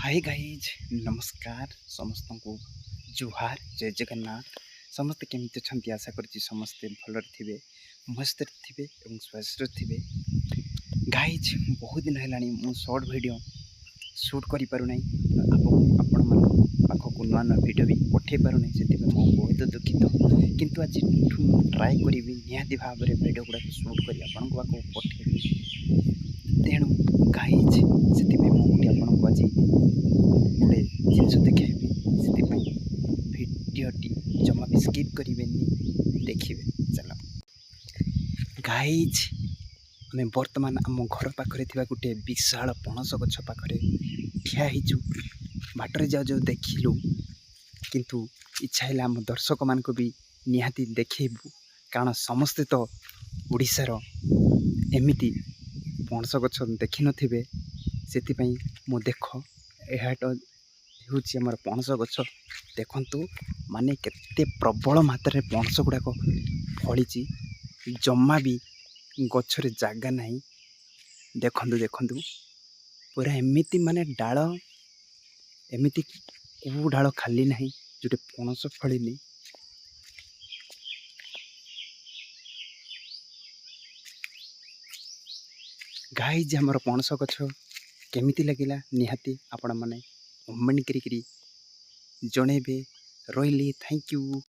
Hi guys नमस्कार समस्त को जुहार जय जगन्नाथ समस्ते केमिति अछंती आशा करछि समस्ते भलरे थिबे मस्त थिबे एवं स्वस्थ थिबे। गाइज बहुत दिन हेलानी मु शॉर्ट वीडियो शूट करि पारु नै आपण मन पाखको नुआ नुआ वीडियो भी पठे पारु नै सेति मु बहुत दुखित किंतु आज ट्राई करिवि निहाती भाबरे वीडियो गुडा शूट करि आपण को पाखको पठेबि तेणु गाइज सेति मु आपण को आज गोटे जिनस देखी से भिडटी जमा भी स्किप करें देखिए। चल गाइज आम बर्तमान आम घर पाखे गोटे विशाल पणस गछ पाखे ठिया होचु बाटर जाऊ जाऊ देखिलु किंतु इच्छा है आम दर्शक मान भी निहाती देखु कारण समस्ते तो ओडिशार एमिति पणस गछ देखि नथिबे से मु देख यह हूँ पणस गछ देखु माने केते प्रबल मात्रा पणस गुड़ाक फली जमा भी गछरे जागा नहीं देखु देखु पूरा एमिति माने डाल एमिति को डाल खाली नहीं जोटे पणस फली गाइज हमर पणस गछ केमिति लगिला निहाती आपण माने कमेंट करी जणेबे। रही थैंक यू।